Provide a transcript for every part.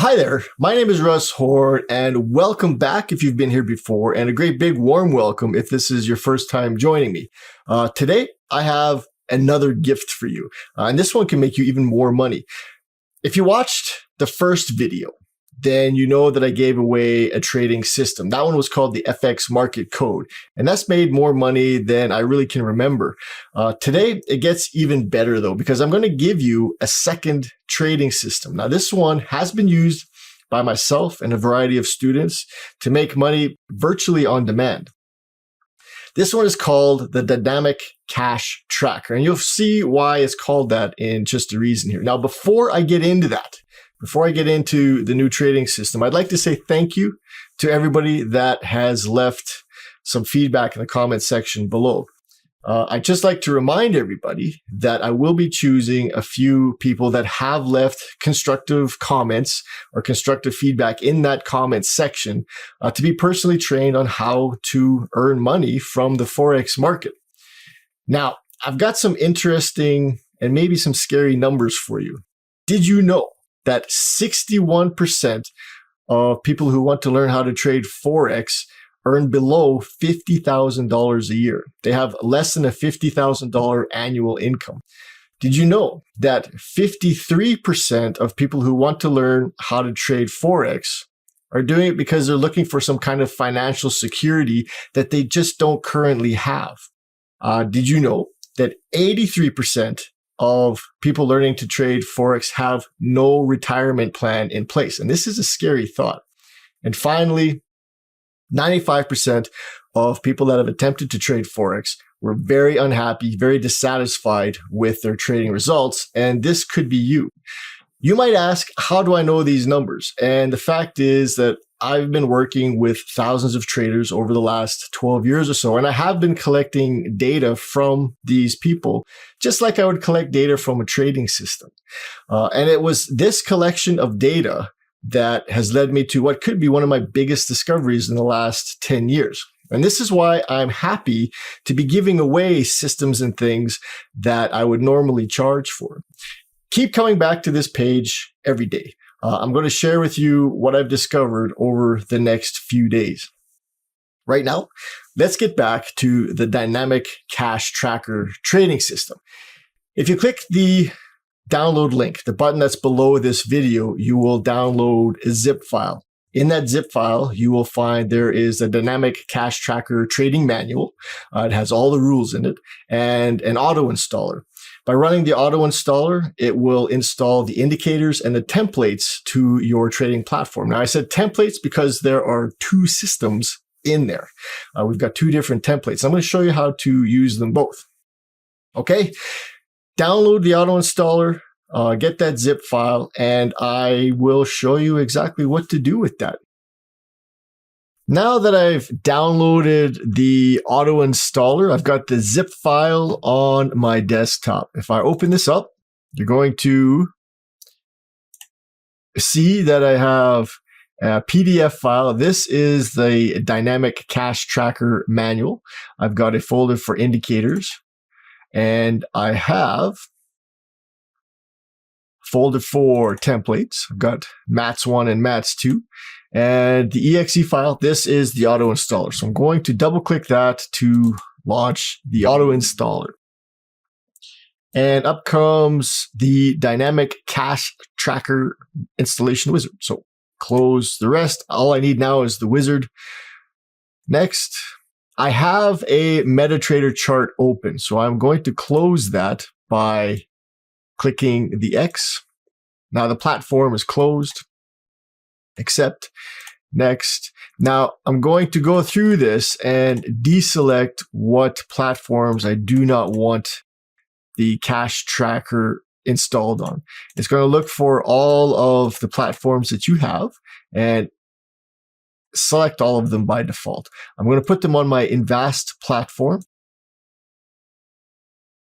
Hi there, my name is Russ Horde, and welcome back if you've been here before, and a great big warm welcome if this is your first time joining me. Today, I have another gift for you, and this one can make you even more money. If you watched the first video, then you know that I gave away a trading system. That one was called the FX Market Code, and that's made more money than I really can remember. Today, it gets even better though, because I'm going to give you a second trading system. Now, this one has been used by myself and a variety of students to make money virtually on demand. This one is called the Dynamic Cash Tracker, and you'll see why it's called that in just a reason here. Now, before I get into that, before I get into the new trading system, I'd like to say thank you to everybody that has left some feedback in the comment section below. I'd just like to remind everybody that I will be choosing a few people that have left constructive comments or constructive feedback in that comment section to be personally trained on how to earn money from the Forex market. Now, I've got some interesting and maybe some scary numbers for you. Did you know that 61% of people who want to learn how to trade Forex earn below $50,000 a year? They have less than a $50,000 annual income. Did you know that 53% of people who want to learn how to trade Forex are doing it because they're looking for some kind of financial security that they just don't currently have? Did you know that 83% of people learning to trade Forex have no retirement plan in place? And this is a scary thought. And finally, 95% of people that have attempted to trade Forex were very unhappy, very dissatisfied with their trading results. And this could be you. You might ask, how do I know these numbers? And the fact is that I've been working with thousands of traders over the last 12 years or so, and I have been collecting data from these people, just like I would collect data from a trading system. And it was this collection of data that has led me to what could be one of my biggest discoveries in the last 10 years. And this is why I'm happy to be giving away systems and things that I would normally charge for. Keep coming back to this page every day. I'm going to share with you what I've discovered over the next few days. Right now, let's get back to the Dynamic Cash Tracker trading system. If you click the download link, the button that's below this video, you will download a zip file. In that zip file, you will find there is a Dynamic Cash Tracker trading manual. It has all the rules in it and an auto installer. By running the auto installer, it will install the indicators and the templates to your trading platform. Now, I said templates because there are two systems in there. We've got two different templates. I'm going to show you how to use them both. Okay, download the auto installer, get that zip file, and I will show you exactly what to do with that. Now that I've downloaded the auto installer, I've got the zip file on my desktop. If I open this up, you're going to see that I have a PDF file. This is the Dynamic Cash Tracker manual. I've got a folder for indicators, and I have a folder for templates. I've got MATS 1 and MATS 2. And the exe file, this is the auto installer. So I'm going to double click that to launch the auto installer. And up comes the Dynamic Cash Tracker installation wizard. So close the rest. All I need now is the wizard. Next, I have a MetaTrader chart open. So I'm going to close that by clicking the X. Now the platform is closed. Accept. Next. Now I'm going to go through this and deselect what platforms I do not want the cash tracker installed on. It's going to look for all of the platforms that you have and select all of them by default. I'm going to put them on my Invest platform.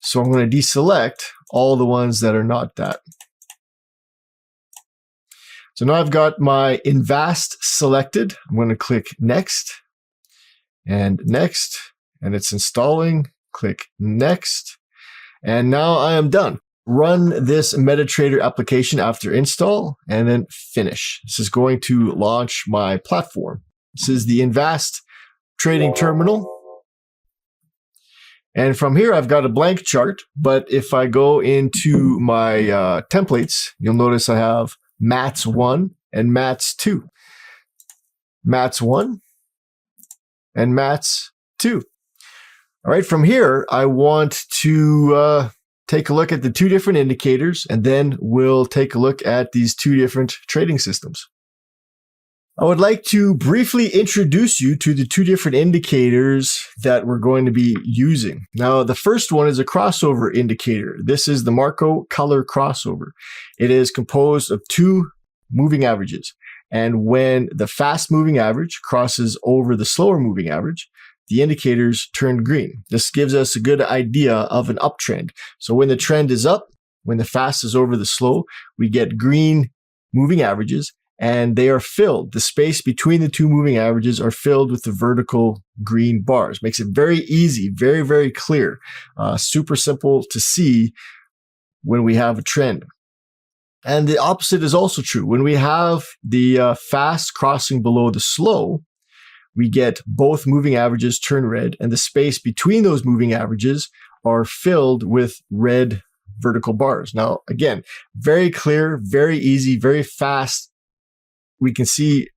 So I'm going to deselect all the ones that are not that. So now I've got my Invest selected. I'm going to click Next and it's installing. Click Next. And now I am done. run this MetaTrader application after install and then finish. This is going to launch my platform. This is the Invest trading terminal. And from here, I've got a blank chart. But if I go into my templates, you'll notice I have MATS 1 and MATS 2. MATS 1 and MATS 2. All right, from here, I want to take a look at the two different indicators, and then we'll take a look at these two different trading systems. I would like to briefly introduce you to the two different indicators that we're going to be using. Now, the first one is a crossover indicator. This is the Marco color crossover. It is composed of two moving averages. And when the fast moving average crosses over the slower moving average, the indicators turn green. This gives us a good idea of an uptrend. So when the trend is up, when the fast is over the slow, we get green moving averages, and they are filled. The space between the two moving averages are filled with the vertical green bars. Makes it very easy, very, very clear, super simple to see when we have a trend. And the opposite is also true. When we have the fast crossing below the slow, we get both moving averages turn red, and the space between those moving averages are filled with red vertical bars. Now, again, very clear, very easy, very fast. We can see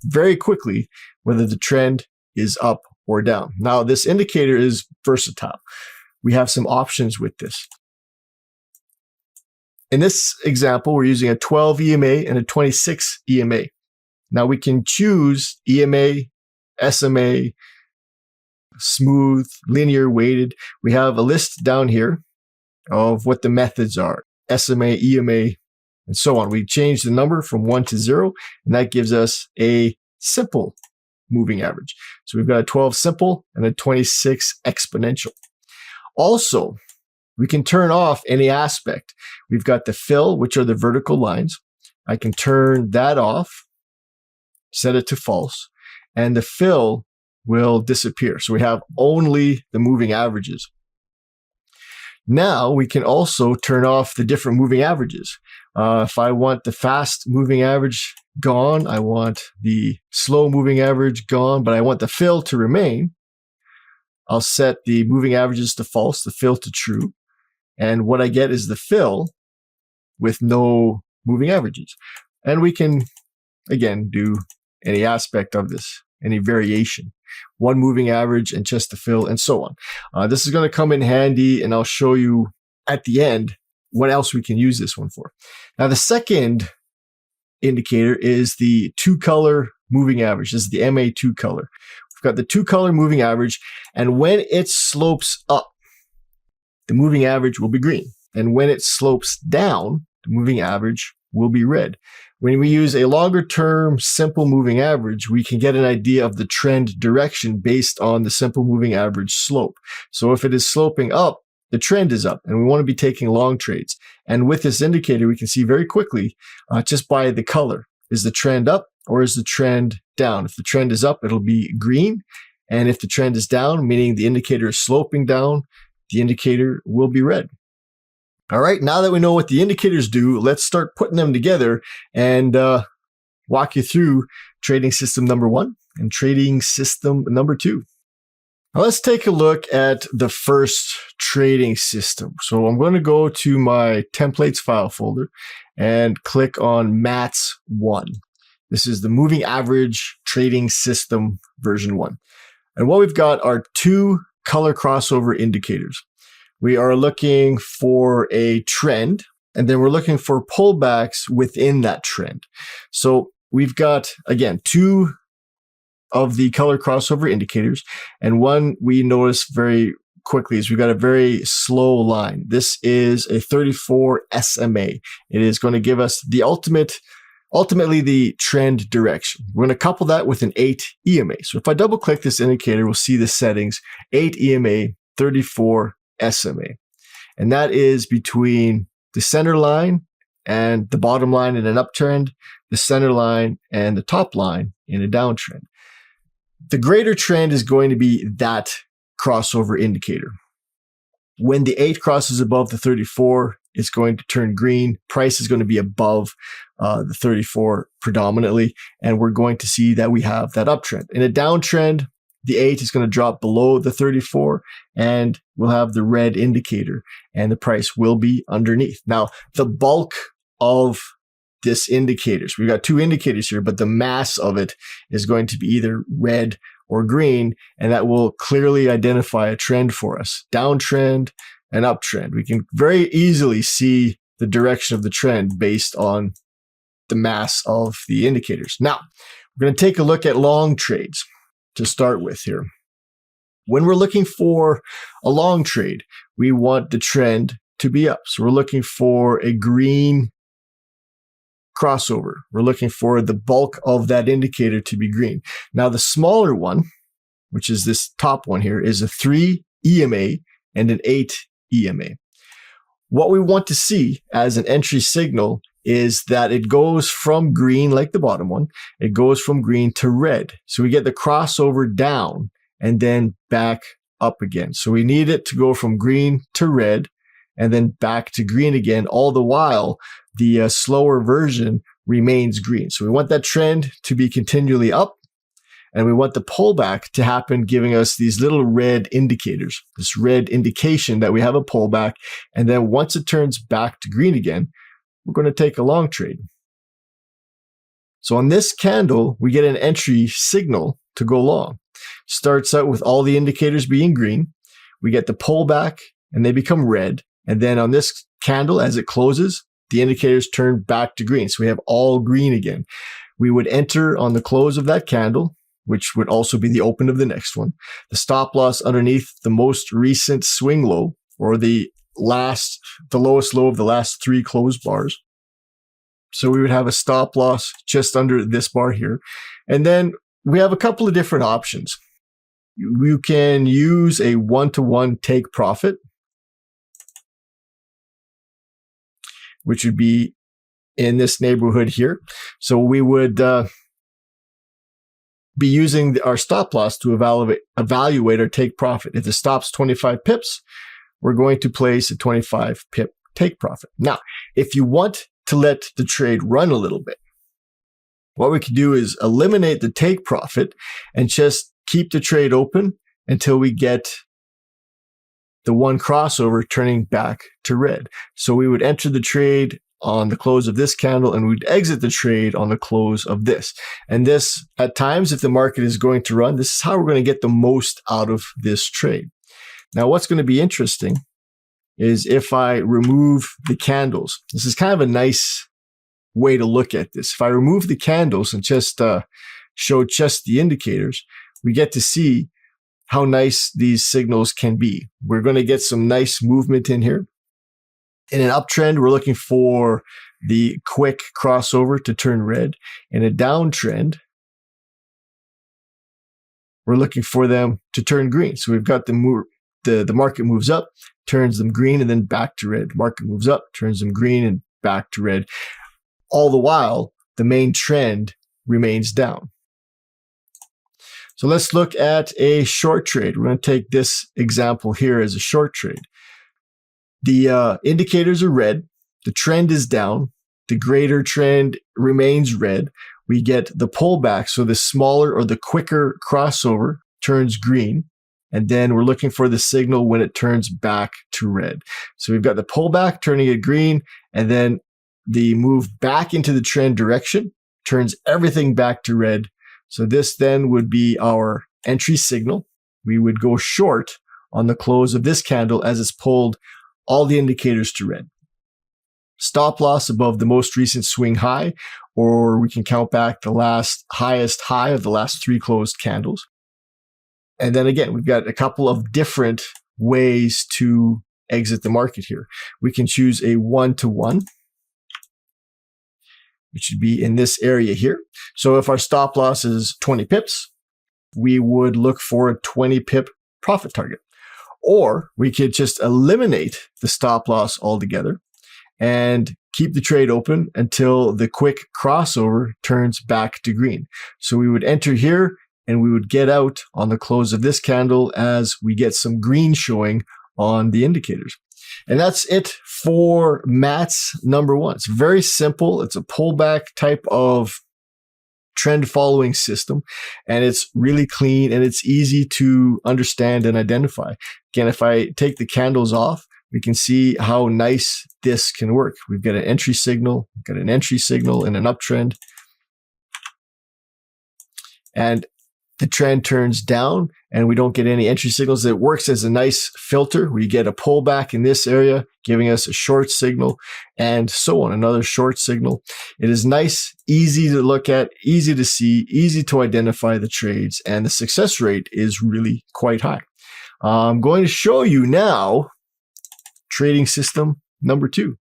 very quickly whether the trend is up or down. Now, this indicator is versatile. We have some options with this. In this example, we're using a 12 EMA and a 26 EMA. Now, we can choose EMA, SMA, smooth, linear, weighted. We have a list down here of what the methods are, SMA, EMA, and so on. We change the number from 1 to 0, and that gives us a simple moving average. So we've got a 12 simple and a 26 exponential. Also, we can turn off any aspect. We've got the fill, which are the vertical lines. I can turn that off, set it to false, and the fill will disappear. So we have only the moving averages. Now we can also turn off the different moving averages. If I want the fast moving average gone, I want the slow moving average gone, but I want the fill to remain, I'll set the moving averages to false, the fill to true. And what I get is the fill with no moving averages. And we can, again, do any aspect of this, any variation, one moving average and just the fill and so on. This is going to come in handy, and I'll show you at the end what else we can use this one for. Now, the second indicator is the two-color moving average. This is the MA2 color. We've got the two-color moving average, and when it slopes up, the moving average will be green. And when it slopes down, the moving average will be red. When we use a longer term simple moving average, we can get an idea of the trend direction based on the simple moving average slope. So if it is sloping up, the trend is up, and we want to be taking long trades. And with this indicator, we can see very quickly, just by the color, is the trend up or is the trend down? If the trend is up, it'll be green. And if the trend is down, meaning the indicator is sloping down, the indicator will be red. All right, now that we know what the indicators do, let's start putting them together and walk you through trading system number 1 and trading system number 2. Now let's take a look at the first trading system. So I'm going to go to my templates file folder and click on MATS 1. This is the moving average trading system version 1. And what we've got are two color crossover indicators. We are looking for a trend, and then we're looking for pullbacks within that trend. So we've got, again, two of the color crossover indicators, and one we notice very quickly is we've got a very slow line. This is a 34 SMA. It is going to give us the ultimately the trend direction. We're going to couple that with an 8 EMA. So if I double click this indicator, we'll see the settings, 8 EMA, 34 SMA. And that is between the center line and the bottom line in an uptrend, the center line and the top line in a downtrend. The greater trend is going to be that crossover indicator. When the 8 crosses above the 34, it's going to turn green. Price is going to be above the 34 predominantly, and we're going to see that we have that uptrend. In a downtrend, the 8 is going to drop below the 34, and we'll have the red indicator, and the price will be underneath. Now, the bulk of this indicators, we've got two indicators here, but the mass of it is going to be either red or green, and that will clearly identify a trend for us. Downtrend and uptrend. We can very easily see the direction of the trend based on the mass of the indicators. Now, we're going to take a look at long trades to start with here. When we're looking for a long trade, we want the trend to be up. So we're looking for a green crossover. We're looking for the bulk of that indicator to be green. Now, the smaller one, which is this top one here, is a 3 EMA and an 8 EMA. What we want to see as an entry signal is that it goes from green, like the bottom one, it goes from green to red. So we get the crossover down and then back up again. So we need it to go from green to red and then back to green again. All the while, the slower version remains green. So we want that trend to be continually up, and we want the pullback to happen, giving us these little red indicators, this red indication that we have a pullback. And then once it turns back to green again, we're going to take a long trade. So on this candle, we get an entry signal to go long. Starts out with all the indicators being green. We get the pullback and they become red. And then on this candle, as it closes, the indicators turn back to green. So we have all green again. We would enter on the close of that candle, which would also be the open of the next one. The stop loss underneath the most recent swing low, or the lowest low of the last 3 closed bars. So we would have a stop loss just under this bar here. And then we have a couple of different options. You can use a 1-to-1 take profit, which would be in this neighborhood here. So we would be using our stop loss to evaluate our take profit. If the stop's 25 pips, we're going to place a 25 pip take profit. Now, if you want to let the trade run a little bit, what we can do is eliminate the take profit and just keep the trade open until we get the one crossover turning back to red. So we would enter the trade on the close of this candle and we'd exit the trade on the close of this. And this, at times, if the market is going to run, this is how we're going to get the most out of this trade. Now, what's going to be interesting is if I remove the candles. This is kind of a nice way to look at this. If I remove the candles and just show just the indicators, we get to see how nice these signals can be. We're going to get some nice movement in here. In an uptrend, we're looking for the quick crossover to turn red. In a downtrend, we're looking for them to turn green. So we've got the market moves up, turns them green, and then back to red. Market moves up, turns them green, and back to red. All the while, the main trend remains down. So let's look at a short trade. We're going to take this example here as a short trade. The indicators are red. The trend is down. The greater trend remains red. We get the pullback. So the smaller or the quicker crossover turns green. And then we're looking for the signal when it turns back to red. So we've got the pullback turning it green, and then the move back into the trend direction turns everything back to red. So this then would be our entry signal. We would go short on the close of this candle as it's pulled all the indicators to red. Stop loss above the most recent swing high, or we can count back the highest high of the last 3 closed candles. And then again, we've got a couple of different ways to exit the market here. We can choose a 1-to-1, which would be in this area here. So if our stop loss is 20 pips, we would look for a 20 pip profit target. Or we could just eliminate the stop loss altogether and keep the trade open until the quick crossover turns back to green. So we would enter here and we would get out on the close of this candle as we get some green showing on the indicators. And that's it for Mat's number one. It's very simple. It's a pullback type of trend following system, and it's really clean and it's easy to understand and identify. Again, if I take the candles off, we can see how nice this can work. We've got an entry signal, we've got an entry signal in an uptrend, and the trend turns down and we don't get any entry signals. It works as a nice filter. We get a pullback in this area, giving us a short signal, and so on, another short signal. It is nice, easy to look at, easy to see, easy to identify the trades, and the success rate is really quite high. I'm going to show you now trading system number two.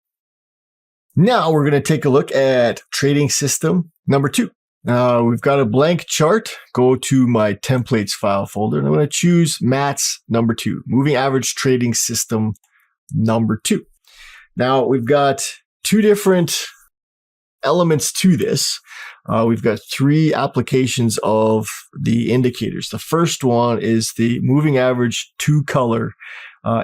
Now we're going to take a look at trading system number two. We've got a blank chart. Go to my templates file folder, and I'm going to choose Mat's number two, moving average trading system number two. Now we've got two different elements to this. We've got three applications of the indicators. The first one is the moving average two color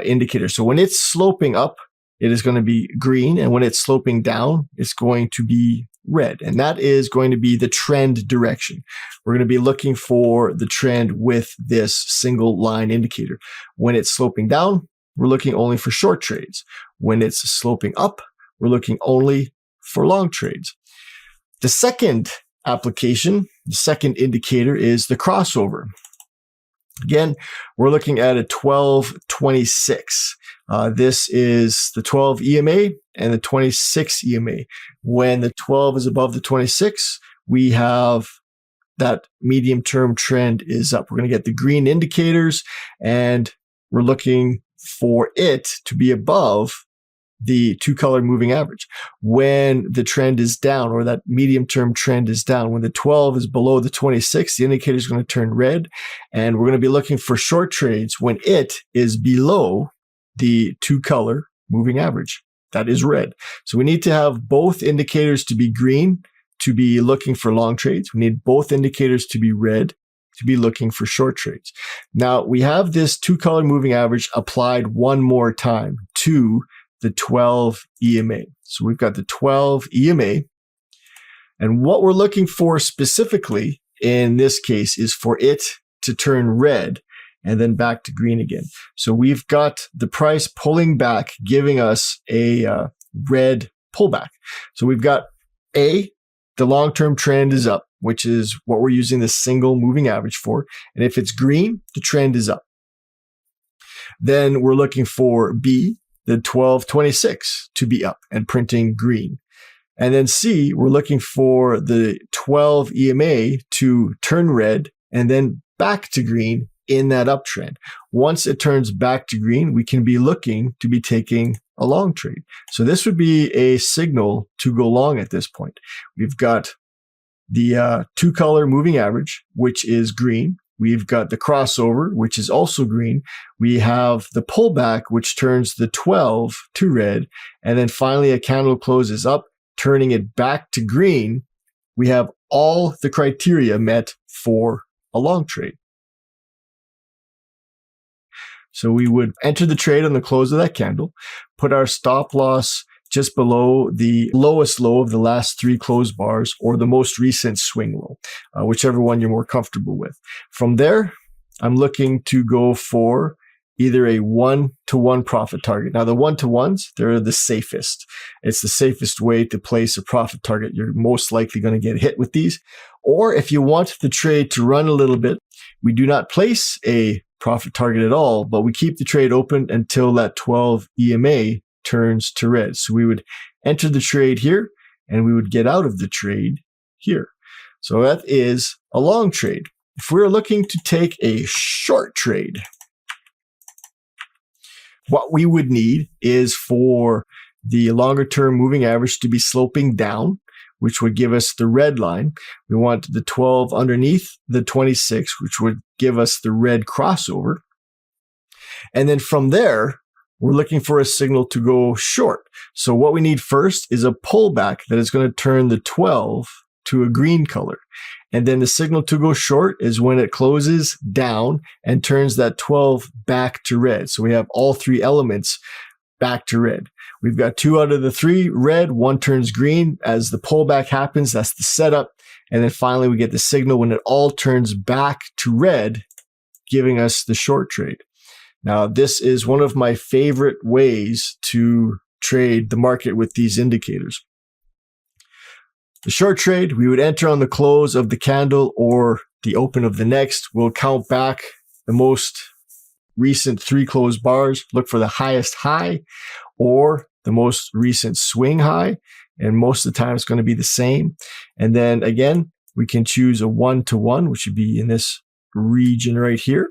indicator. So when it's sloping up, it is going to be green, and when it's sloping down, it's going to be red, and that is going to be the trend direction. We're going to be looking for the trend with this single line indicator. When it's sloping down, we're looking only for short trades. When it's sloping up, we're looking only for long trades. The second application, the second indicator, is the crossover. Again, we're looking at a 1226. This is the 12 EMA and the 26 EMA. When the 12 is above the 26, we have that medium-term trend is up. We're going to get the green indicators, and we're looking for it to be above the two-color moving average. When the trend is down, or that medium-term trend is down, when the 12 is below the 26, the indicator is going to turn red, and we're going to be looking for short trades when it is below the two-color moving average. That is red. So we need to have both indicators to be green to be looking for long trades. We need both indicators to be red to be looking for short trades. Now, we have this two-color moving average applied one more time to the 12 EMA. So we've got the 12 EMA, and what we're looking for specifically in this case is for it to turn red and then back to green again. So we've got the price pulling back, giving us a red pullback. So we've got the long-term trend is up, which is what we're using the single moving average for. And if it's green, the trend is up. Then we're looking for B, the 1226, to be up and printing green. And then C, we're looking for the 12 EMA to turn red and then back to green in that uptrend. Once it turns back to green, we can be looking to be taking a long trade. So this would be a signal to go long at this point. We've got the two-color moving average, which is green. We've got the crossover, which is also green. We have the pullback, which turns the 12 to red. And then finally, a candle closes up, turning it back to green. We have all the criteria met for a long trade. So we would enter the trade on the close of that candle, put our stop loss just below the lowest low of the last three closed bars, or the most recent swing low, whichever one you're more comfortable with. From there, I'm looking to go for either a 1-to-1 profit target. Now, the 1-to-1s, they're the safest. It's the safest way to place a profit target. You're most likely going to get hit with these. Or if you want the trade to run a little bit, we do not place a profit target at all, but we keep the trade open until that 12 EMA turns to red. So we would enter the trade here, and we would get out of the trade here. So that is a long trade. If we're looking to take a short trade, what we would need is for the longer term moving average to be sloping down, which would give us the red line. We want the 12 underneath the 26, which would give us the red crossover. And then from there, we're looking for a signal to go short. So what we need first is a pullback that is going to turn the 12 to a green color. And then the signal to go short is when it closes down and turns that 12 back to red. So we have all three elements back to red. We've got 2 out of the 3 red, 1 turns green. As the pullback happens, that's the setup. And then finally we get the signal when it all turns back to red, giving us the short trade. Now, this is one of my favorite ways to trade the market with these indicators. The short trade, we would enter on the close of the candle or the open of the next. We'll count back the most recent 3 closed bars, look for the highest high or the most recent swing high. And most of the time it's going to be the same. And then again, we can choose a 1-to-1, which would be in this region right here.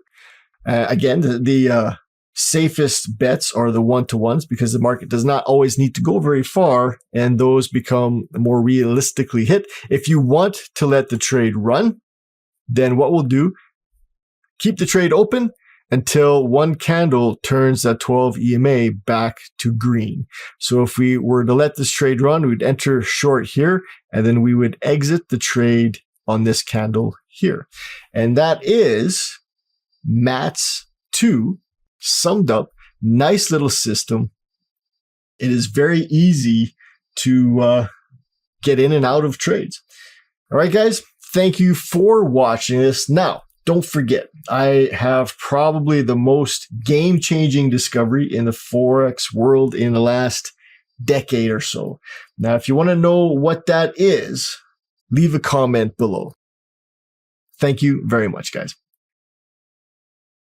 Again, the safest bets are the 1-to-1s because the market does not always need to go very far, and those become more realistically hit. If you want to let the trade run, then what we'll do, keep the trade open until one candle turns that 12 EMA back to green. So if we were to let this trade run, we'd enter short here, and then we would exit the trade on this candle here. And that is MAT's 2 summed up. Nice little system. It is very easy to get in and out of trades. All right, guys, thank you for watching this. Now, don't forget, I have probably the most game-changing discovery in the Forex world in the last decade or so. Now, if you want to know what that is, leave a comment below. Thank you very much, guys.